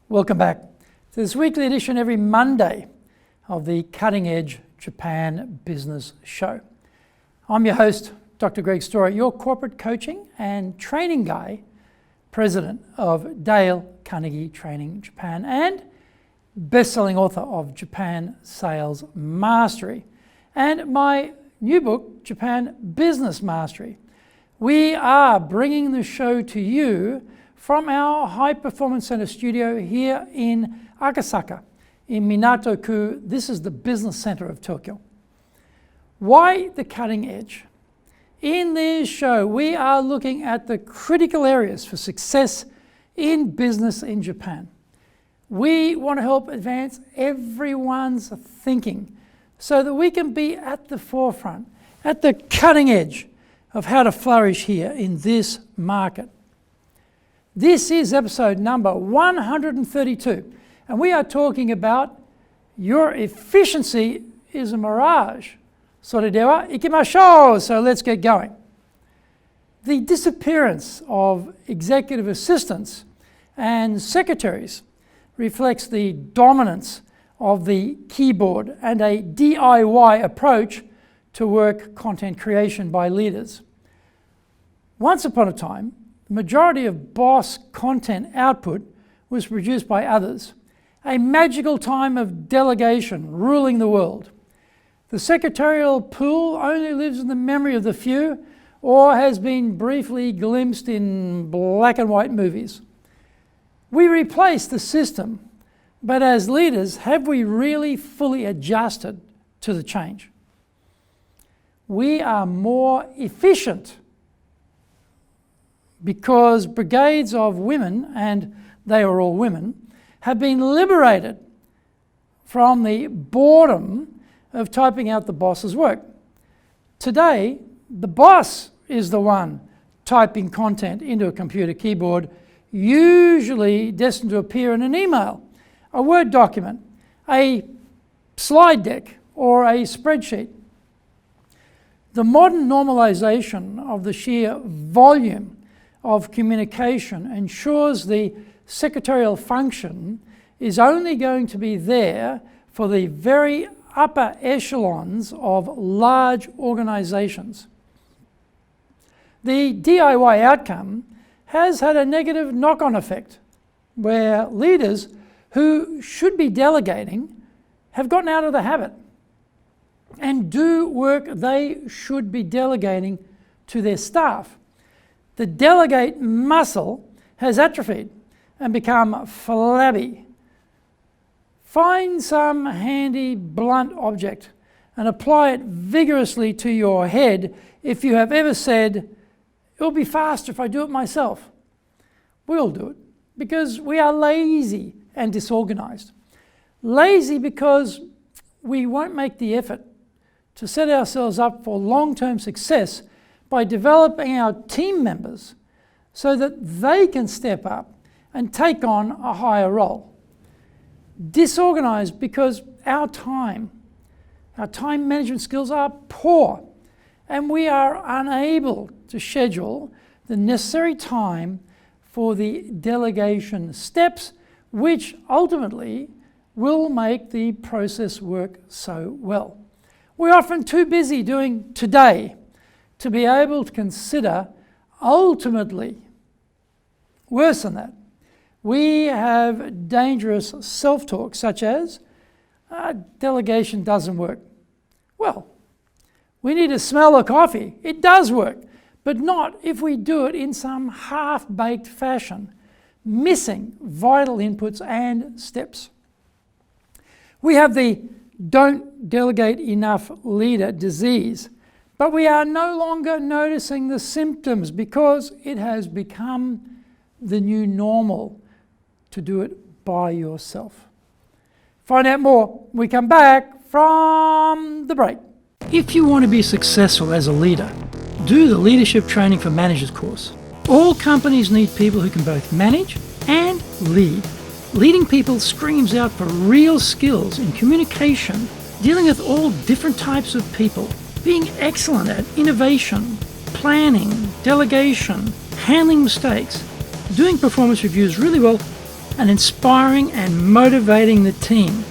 Welcome back to this weekly edition every Monday of the Cutting Edge Japan Business Show. I'm your host, Dr. Greg Story, your corporate coaching and training guy, president of Dale Carnegie Training Japan, and best-selling author of Japan Sales Mastery, and my new book, Japan Business Mastery. We are bringing the show to you from our High Performance Center studio here in Akasaka, in Minato-ku. This is the business center of Tokyo. Why the cutting edge? In this show, we are looking at the critical areas for success in business in Japan. We want to help advance everyone's thinking so that we can be at the forefront, at the cutting edge of how to flourish here in this market. This is episode number 132, and we are talking about your efficiency is a mirage. それでは行きましょう. So let's get going. The disappearance of executive assistants and secretaries reflects the dominance of the keyboard and a DIY approach to work content creation by leaders. Once upon a time, the majority of boss content output was produced by others, a magical time of delegation ruling the world. The secretarial pool only lives in the memory of the few or has been briefly glimpsed in black and white movies. We replaced the system, but as leaders, have we really fully adjusted to the change? We are more efficient because brigades of women, and they are all women, have been liberated from the boredom of typing out the boss's work. Today, the boss is the one typing content into a computer keyboard, usually destined to appear in an email, a Word document, a slide deck, or a spreadsheet. The modern normalization of the sheer volume of communication ensures the secretarial function is only going to be there for the very upper echelons of large organizations. The DIY outcome has had a negative knock-on effect, where leaders who should be delegating have gotten out of the habit and do work they should be delegating to their staff. The delegate muscle has atrophied and become flabby. Find some handy blunt object and apply it vigorously to your head if you have ever said, "It'll be faster if I do it myself." We'll do it because we are lazy and disorganized. Lazy because we won't make the effort to set ourselves up for long-term success by developing our team members so that they can step up and take on a higher role. Disorganized because our time management skills are poor, and we are unable to schedule the necessary time for the delegation steps, which ultimately will make the process work so well. We're often too busy doing today to be able to consider ultimately. Worse than that, we have dangerous self-talk such as, delegation doesn't work. Well, we need to smell the coffee. It does work, but not if we do it in some half-baked fashion, missing vital inputs and steps. We have the don't delegate enough leader disease, but we are no longer noticing the symptoms because it has become the new normal to do it by yourself. Find out more when we come back from the break. If you want to be successful as a leader, do the Leadership Training for Managers course. All companies need people who can both manage and lead. Leading people screams out for real skills in communication, dealing with all different types of people, being excellent at innovation, planning, delegation, handling mistakes, doing performance reviews really well, and inspiring and motivating the team.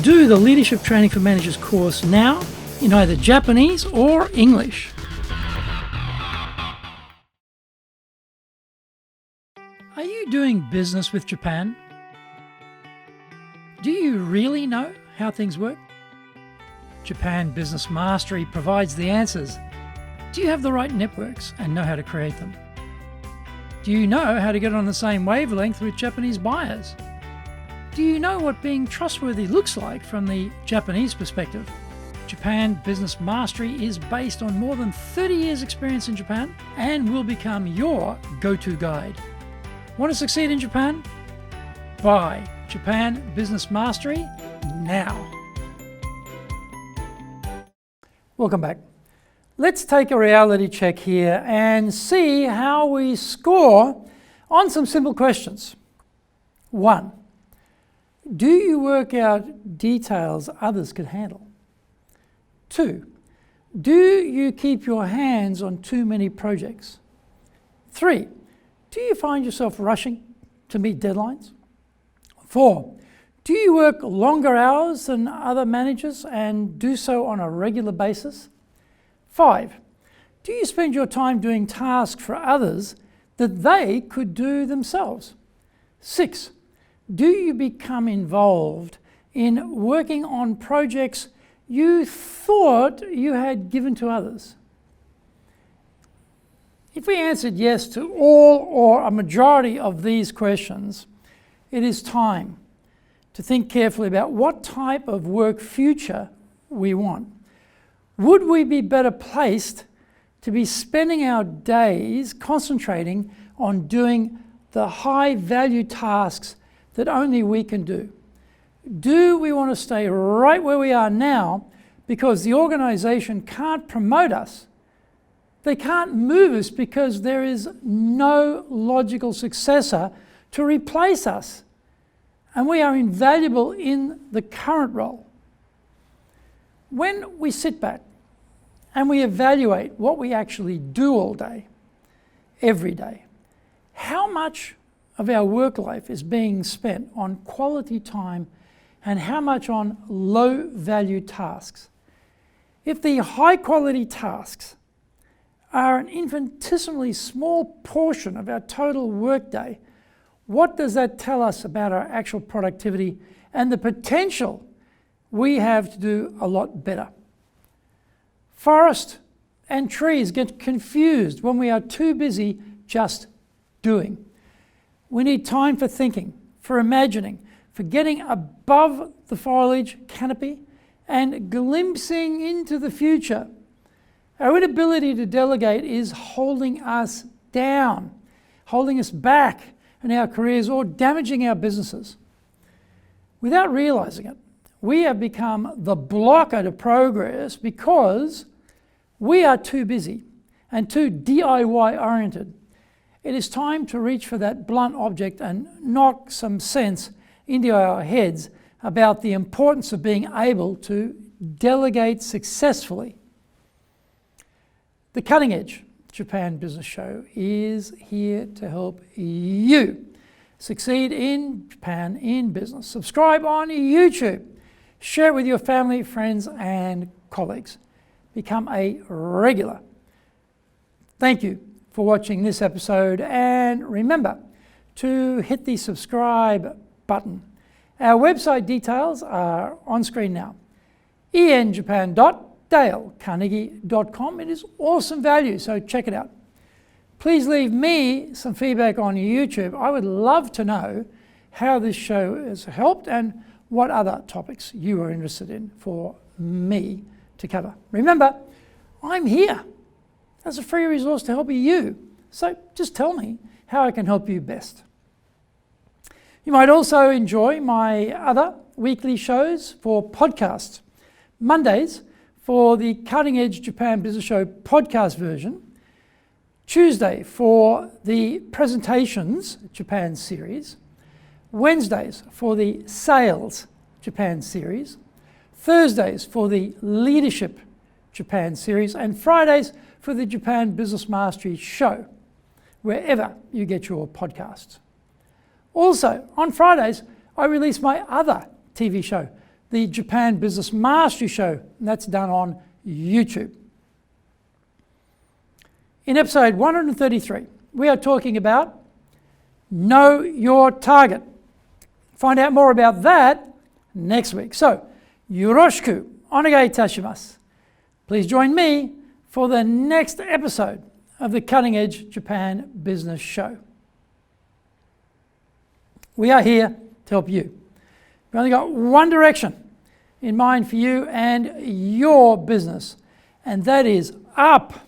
Do the Leadership Training for Managers course now in either Japanese or English. Are you doing business with Japan? Do you really know how things work? Japan Business Mastery provides the answers. Do you have the right networks and know how to create them? Do you know how to get on the same wavelength with Japanese buyers? Do you know what being trustworthy looks like from the Japanese perspective? Japan Business Mastery is based on more than 30 years' experience in Japan and will become your go-to guide. Want to succeed in Japan? Buy Japan Business Mastery now. Welcome back. Let's take a reality check here and see how we score on some simple questions. 1. Do you work out details others could handle? 2. Do you keep your hands on too many projects? 3. Do you find yourself rushing to meet deadlines? 4. Do you work longer hours than other managers and do so on a regular basis? 5. Do you spend your time doing tasks for others that they could do themselves? 6. Do you become involved in working on projects you thought you had given to others? If we answered yes to all or a majority of these questions, it is time to think carefully about what type of work future we want. Would we be better placed to be spending our days concentrating on doing the high-value tasks that only we can do? Do we want to stay right where we are now because the organisation can't promote us? They can't move us because there is no logical successor to replace us, and we are invaluable in the current role. When we sit back and we evaluate what we actually do all day, every day, how much of our work life is being spent on quality time and how much on low-value tasks? If the high-quality tasks are an infinitesimally small portion of our total workday, what does that tell us about our actual productivity and the potential we have to do a lot better? Forest and trees get confused when we are too busy just doing. We need time for thinking, for imagining, for getting above the foliage canopy and glimpsing into the future. Our inability to delegate is holding us down, holding us back in our careers or damaging our businesses. Without realizing it, we have become the blocker to progress because we are too busy and too DIY oriented. It is time to reach for that blunt object and knock some sense into our heads about the importance of being able to delegate successfully. The Cutting Edge Japan Business Show is here to help you succeed in Japan in business. Subscribe on YouTube. Share it with your family, friends, and colleagues. Become a regular. Thank you for watching this episode, and remember to hit the subscribe button. Our website details are on screen now. enjapan.dalecarnegie.com. It is awesome value, so check it out. Please leave me some feedback on YouTube. I would love to know how this show has helped and what other topics you are interested in for me to cover. Remember, I'm here as a free resource to help you. So just tell me how I can help you best. You might also enjoy my other weekly shows for podcasts. Mondays for the Cutting Edge Japan Business Show podcast version. Tuesday for the Presentations Japan series. Wednesdays for the Sales Japan series. Thursdays for the Leadership Japan series. And Fridays for the Japan Business Mastery Show, wherever you get your podcasts. Also, on Fridays, I release my other TV show, the Japan Business Mastery Show, and that's done on YouTube. In episode 133, we are talking about Know Your Target. Find out more about that next week. So, yoroshiku onegai itashimasu. Please join me for the next episode of the Cutting Edge Japan Business Show. We are here to help you. We've only got one direction in mind for you and your business, and that is up.